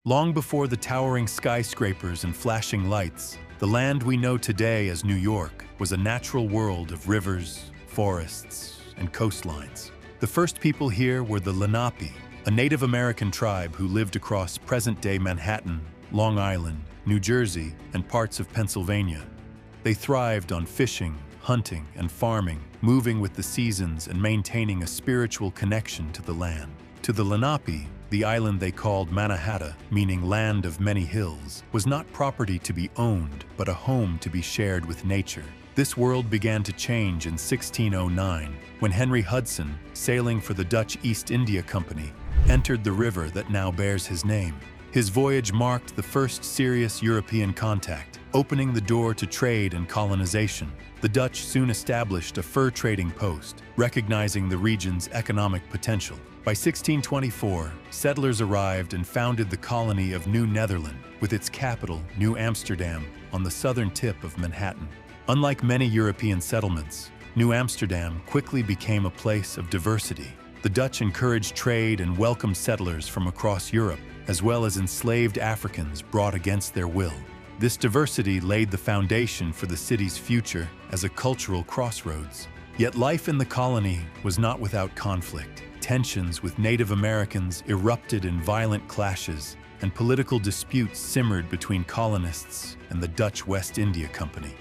Long before the towering skyscrapers and flashing lights, the land we know today as New York was a natural world of rivers, forests, and coastlines. The first people here were the Lenape, a Native American tribe who lived across present-day Manhattan, Long Island, New Jersey, and parts of Pennsylvania. They thrived on fishing, hunting, and farming, moving with the seasons and maintaining a spiritual connection to the land. To the Lenape, the island they called Mannahatta, meaning land of many hills, was not property to be owned, but a home to be shared with nature. This world began to change in 1609, when Henry Hudson, sailing for the Dutch East India Company, entered the river that now bears his name. His voyage marked the first serious European contact, opening the door to trade and colonization. The Dutch soon established a fur trading post, recognizing the region's economic potential. By 1624, settlers arrived and founded the colony of New Netherland, with its capital, New Amsterdam, on the southern tip of Manhattan. Unlike many European settlements, New Amsterdam quickly became a place of diversity. The Dutch encouraged trade and welcomed settlers from across Europe, as well as enslaved Africans brought against their will. This diversity laid the foundation for the city's future as a cultural crossroads. Yet life in the colony was not without conflict. Tensions with Native Americans erupted in violent clashes, and political disputes simmered between colonists and the Dutch West India Company.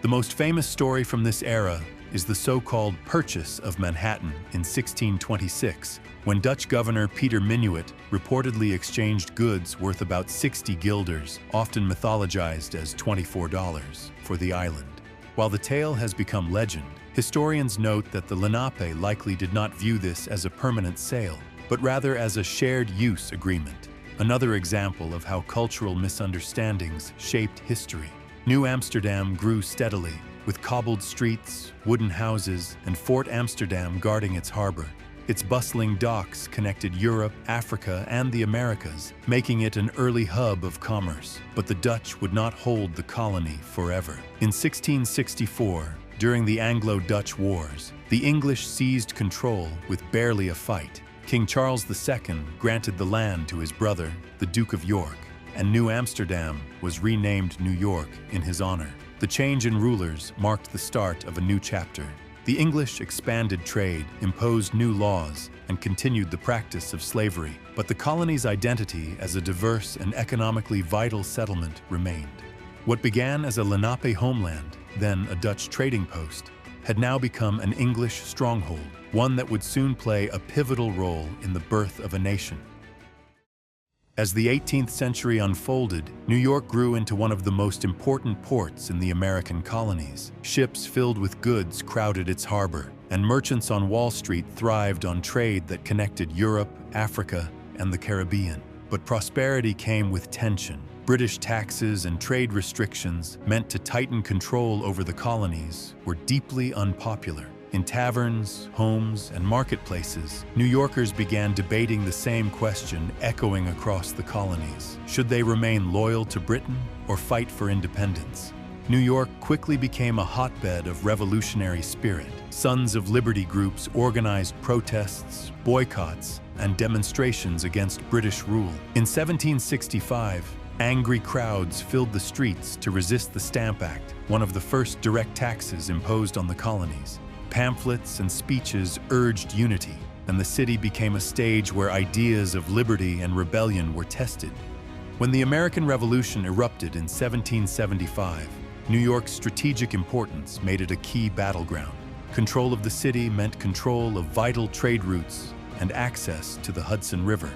The most famous story from this era is the so-called Purchase of Manhattan in 1626, when Dutch Governor Peter Minuit reportedly exchanged goods worth about 60 guilders, often mythologized as $24, for the island. While the tale has become legend, historians note that the Lenape likely did not view this as a permanent sale, but rather as a shared use agreement, another example of how cultural misunderstandings shaped history. New Amsterdam grew steadily, with cobbled streets, wooden houses, and Fort Amsterdam guarding its harbor. Its bustling docks connected Europe, Africa, and the Americas, making it an early hub of commerce. But the Dutch would not hold the colony forever. In 1664, during the Anglo-Dutch Wars, the English seized control with barely a fight. King Charles II granted the land to his brother, the Duke of York, and New Amsterdam was renamed New York in his honor. The change in rulers marked the start of a new chapter. The English expanded trade, imposed new laws, and continued the practice of slavery, but the colony's identity as a diverse and economically vital settlement remained. What began as a Lenape homeland, then a Dutch trading post, had now become an English stronghold, one that would soon play a pivotal role in the birth of a nation. As the 18th century unfolded, New York grew into one of the most important ports in the American colonies. Ships filled with goods crowded its harbor, and merchants on Wall Street thrived on trade that connected Europe, Africa, and the Caribbean. But prosperity came with tension. British taxes and trade restrictions, meant to tighten control over the colonies, were deeply unpopular. In taverns, homes, and marketplaces, New Yorkers began debating the same question echoing across the colonies. Should they remain loyal to Britain or fight for independence? New York quickly became a hotbed of revolutionary spirit. Sons of Liberty groups organized protests, boycotts, and demonstrations against British rule. In 1765, angry crowds filled the streets to resist the Stamp Act, one of the first direct taxes imposed on the colonies. Pamphlets and speeches urged unity, and the city became a stage where ideas of liberty and rebellion were tested. When the American Revolution erupted in 1775, New York's strategic importance made it a key battleground. Control of the city meant control of vital trade routes and access to the Hudson River.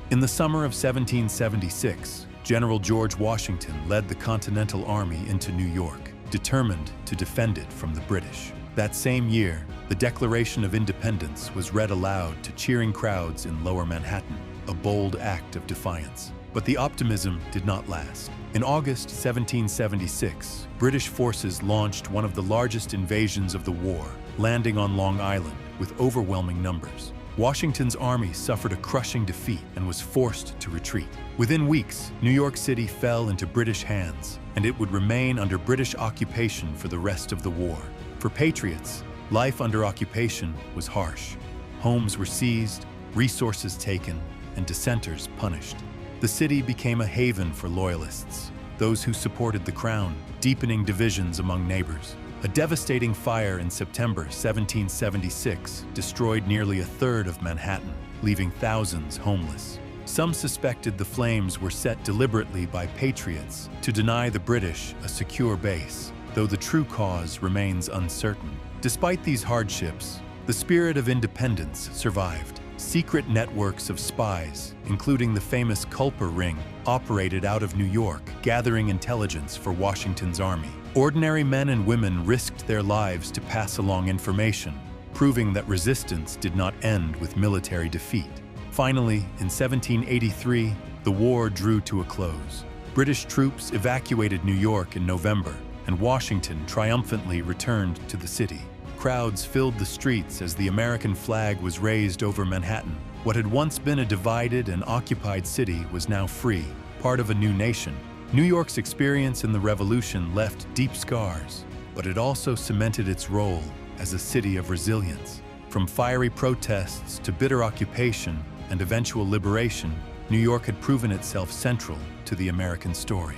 In the summer of 1776, General George Washington led the Continental Army into New York, determined to defend it from the British. That same year, the Declaration of Independence was read aloud to cheering crowds in Lower Manhattan, a bold act of defiance. But the optimism did not last. In August 1776, British forces launched one of the largest invasions of the war, landing on Long Island with overwhelming numbers. Washington's army suffered a crushing defeat and was forced to retreat. Within weeks, New York City fell into British hands, and it would remain under British occupation for the rest of the war. For patriots, life under occupation was harsh. Homes were seized, resources taken, and dissenters punished. the city became a haven for loyalists, those who supported the crown, deepening divisions among neighbors. A devastating fire in September 1776 destroyed nearly a third of Manhattan, leaving thousands homeless. Some suspected the flames were set deliberately by patriots to deny the British a secure base, though the true cause remains uncertain. Despite these hardships, the spirit of independence survived. Secret networks of spies, including the famous Culper Ring, operated out of New York, gathering intelligence for Washington's army. Ordinary men and women risked their lives to pass along information, proving that resistance did not end with military defeat. Finally, in 1783, the war drew to a close. British troops evacuated New York in November, and Washington triumphantly returned to the city. Crowds filled the streets as the American flag was raised over Manhattan. What had once been a divided and occupied city was now free, part of a new nation. New York's experience in the Revolution left deep scars, but it also cemented its role as a city of resilience. From fiery protests to bitter occupation and eventual liberation, New York had proven itself central to the American story.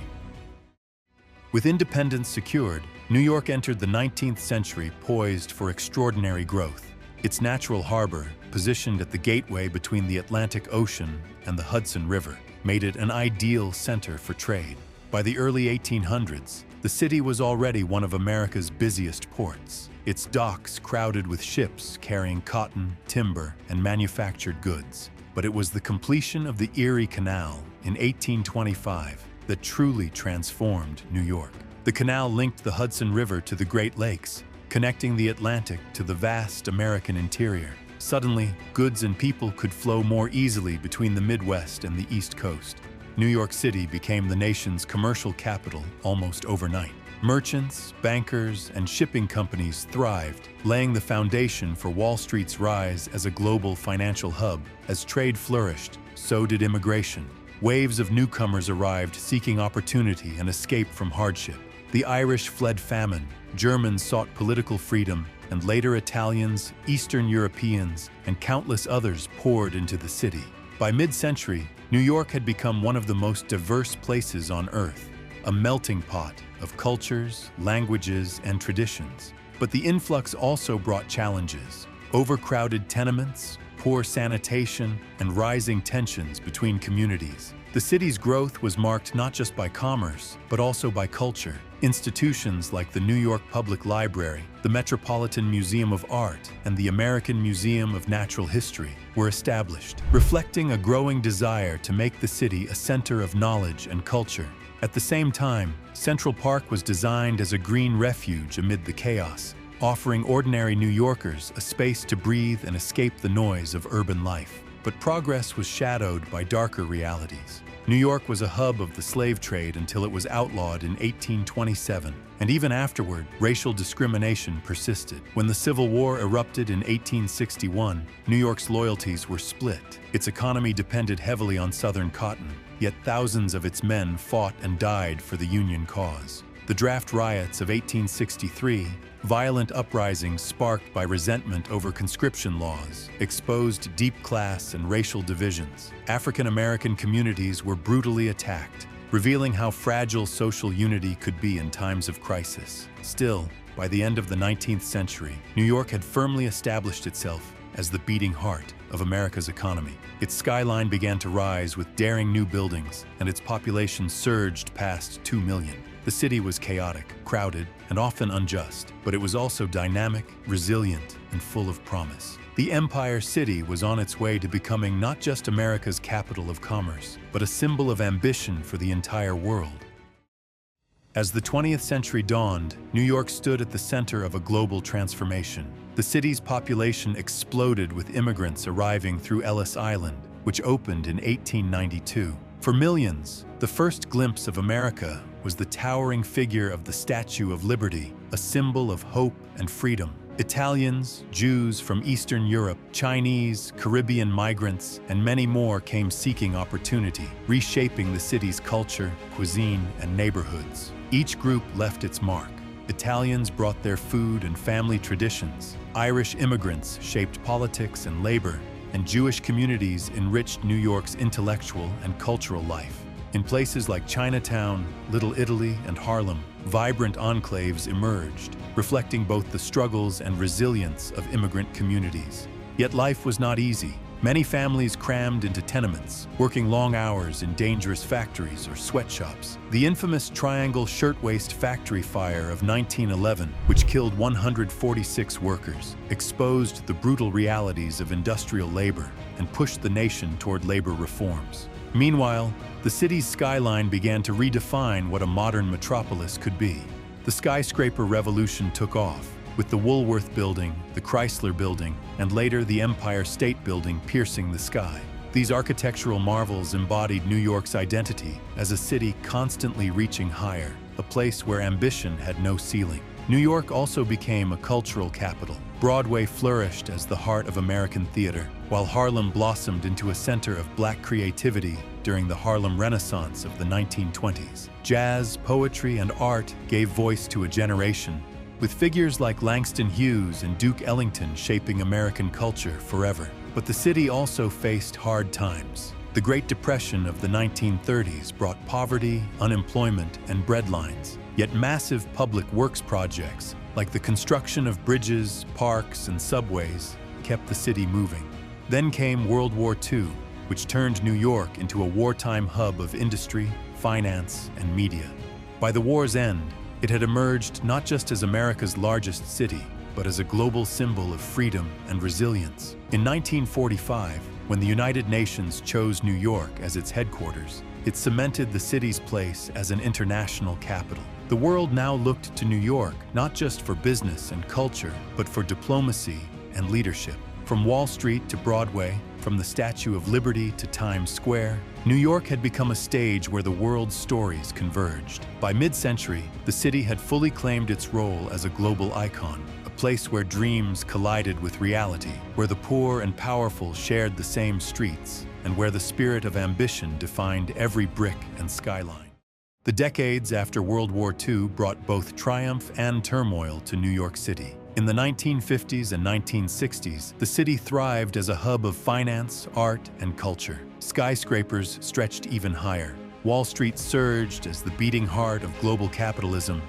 With independence secured, New York entered the 19th century poised for extraordinary growth. Its natural harbor, positioned at the gateway between the Atlantic Ocean and the Hudson River, made it an ideal center for trade. By the early 1800s, the city was already one of America's busiest ports, its docks crowded with ships carrying cotton, timber, and manufactured goods. But it was the completion of the Erie Canal in 1825 that truly transformed New York. The canal linked the Hudson River to the Great Lakes, connecting the Atlantic to the vast American interior. Suddenly, goods and people could flow more easily between the Midwest and the East Coast. New York City became the nation's commercial capital almost overnight. Merchants, bankers, and shipping companies thrived, laying the foundation for Wall Street's rise as a global financial hub. As trade flourished, so did immigration. Waves of newcomers arrived seeking opportunity and escape from hardship. The Irish fled famine, Germans sought political freedom, and later Italians, Eastern Europeans, and countless others poured into the city. By mid-century, New York had become one of the most diverse places on Earth, a melting pot of cultures, languages, and traditions. But the influx also brought challenges: overcrowded tenements, poor sanitation, and rising tensions between communities. The city's growth was marked not just by commerce, but also by culture. Institutions like the New York Public Library, the Metropolitan Museum of Art, and the American Museum of Natural History were established, reflecting a growing desire to make the city a center of knowledge and culture. At the same time, Central Park was designed as a green refuge amid the chaos, offering ordinary New Yorkers a space to breathe and escape the noise of urban life. But progress was shadowed by darker realities. New York was a hub of the slave trade until it was outlawed in 1827, and even afterward, racial discrimination persisted. When the Civil War erupted in 1861, New York's loyalties were split. Its economy depended heavily on Southern cotton, yet thousands of its men fought and died for the Union cause. The draft riots of 1863, violent uprisings sparked by resentment over conscription laws, exposed deep class and racial divisions. African American communities were brutally attacked, revealing how fragile social unity could be in times of crisis. Still, by the end of the 19th century, New York had firmly established itself as the beating heart of America's economy. Its skyline began to rise with daring new buildings, and its population surged past 2 million. The city was chaotic, crowded, and often unjust, but it was also dynamic, resilient, and full of promise. The Empire City was on its way to becoming not just America's capital of commerce, but a symbol of ambition for the entire world. As the 20th century dawned, New York stood at the center of a global transformation. The city's population exploded with immigrants arriving through Ellis Island, which opened in 1892. For millions, the first glimpse of America was the towering figure of the Statue of Liberty, a symbol of hope and freedom. Italians, Jews from Eastern Europe, Chinese, Caribbean migrants, and many more came seeking opportunity, reshaping the city's culture, cuisine, and neighborhoods. Each group left its mark. Italians brought their food and family traditions. Irish immigrants shaped politics and labor, and Jewish communities enriched New York's intellectual and cultural life. In places like Chinatown, Little Italy, and Harlem, vibrant enclaves emerged, reflecting both the struggles and resilience of immigrant communities. Yet life was not easy. Many families crammed into tenements, working long hours in dangerous factories or sweatshops. The infamous Triangle Shirtwaist Factory fire of 1911, which killed 146 workers, exposed the brutal realities of industrial labor and pushed the nation toward labor reforms. Meanwhile, the city's skyline began to redefine what a modern metropolis could be. The skyscraper revolution took off, with the Woolworth Building, the Chrysler Building, and later the Empire State Building piercing the sky. These architectural marvels embodied New York's identity as a city constantly reaching higher, a place where ambition had no ceiling. New York also became a cultural capital. Broadway flourished as the heart of American theater, while Harlem blossomed into a center of Black creativity during the Harlem Renaissance of the 1920s. Jazz, poetry, and art gave voice to a generation, with figures like Langston Hughes and Duke Ellington shaping American culture forever. But the city also faced hard times. The Great Depression of the 1930s brought poverty, unemployment, and breadlines. Yet massive public works projects, like the construction of bridges, parks, and subways, kept the city moving. Then came World War II, which turned New York into a wartime hub of industry, finance, and media. By the war's end, it had emerged not just as America's largest city, but as a global symbol of freedom and resilience. In 1945, when the United Nations chose New York as its headquarters, it cemented the city's place as an international capital. The world now looked to New York not just for business and culture, but for diplomacy and leadership. From Wall Street to Broadway, from the Statue of Liberty to Times Square, New York had become a stage where the world's stories converged. By mid-century, the city had fully claimed its role as a global icon, a place where dreams collided with reality, where the poor and powerful shared the same streets, and where the spirit of ambition defined every brick and skyline. The decades after World War II brought both triumph and turmoil to New York City. In the 1950s and 1960s, the city thrived as a hub of finance, art, and culture. Skyscrapers stretched even higher. Wall Street surged as the beating heart of global capitalism,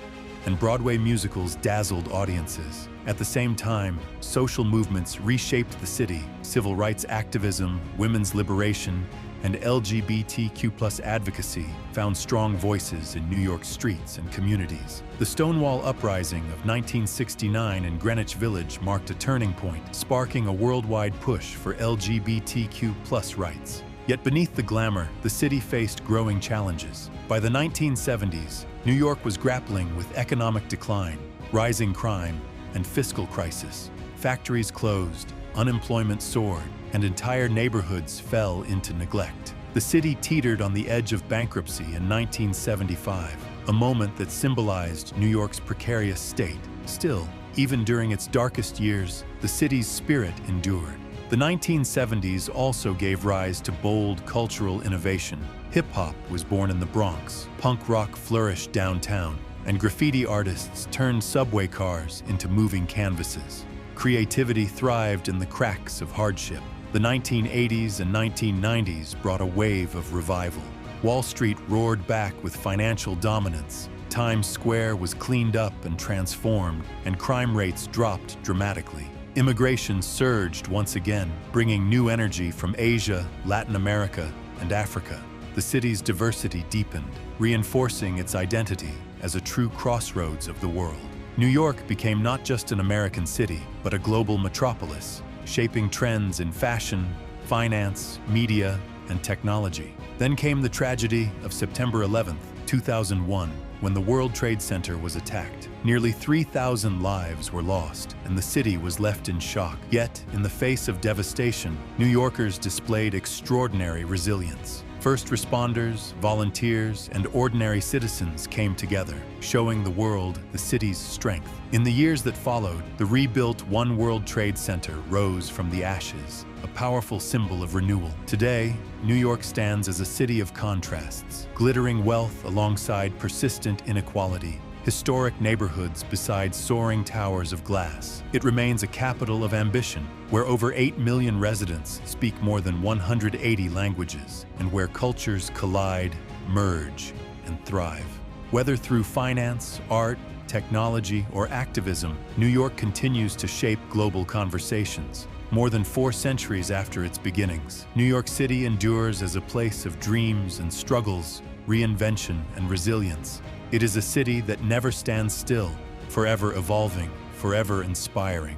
and Broadway musicals dazzled audiences. At the same time, social movements reshaped the city. Civil rights activism, women's liberation, and LGBTQ+ advocacy found strong voices in New York's streets and communities. The Stonewall Uprising of 1969 in Greenwich Village marked a turning point, sparking a worldwide push for LGBTQ+ rights. Yet beneath the glamour, the city faced growing challenges. By the 1970s, New York was grappling with economic decline, rising crime, and fiscal crisis. Factories closed, unemployment soared, and entire neighborhoods fell into neglect. The city teetered on the edge of bankruptcy in 1975, a moment that symbolized New York's precarious state. Still, even during its darkest years, the city's spirit endured. The 1970s also gave rise to bold cultural innovation. Hip-hop was born in the Bronx, punk rock flourished downtown, and graffiti artists turned subway cars into moving canvases. Creativity thrived in the cracks of hardship. The 1980s and 1990s brought a wave of revival. Wall Street roared back with financial dominance. Times Square was cleaned up and transformed, and crime rates dropped dramatically. Immigration surged once again, bringing new energy from Asia, Latin America, and Africa. The city's diversity deepened, reinforcing its identity as a true crossroads of the world. New York became not just an American city, but a global metropolis, shaping trends in fashion, finance, media, and technology. Then came the tragedy of September 11, 2001, when the World Trade Center was attacked. Nearly 3,000 lives were lost, and the city was left in shock. Yet, in the face of devastation, New Yorkers displayed extraordinary resilience. First responders, volunteers, and ordinary citizens came together, showing the world the city's strength. In the years that followed, the rebuilt One World Trade Center rose from the ashes, a powerful symbol of renewal. Today, New York stands as a city of contrasts, glittering wealth alongside persistent inequality, historic neighborhoods beside soaring towers of glass. It remains a capital of ambition, where over 8 million residents speak more than 180 languages, and where cultures collide, merge, and thrive. Whether through finance, art, technology, or activism, New York continues to shape global conversations. More than 4 centuries after its beginnings, New York City endures as a place of dreams and struggles, reinvention and resilience. It is a city that never stands still, forever evolving, forever inspiring.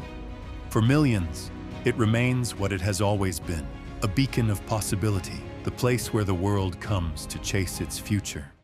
For millions, it remains what it has always been, a beacon of possibility, the place where the world comes to chase its future.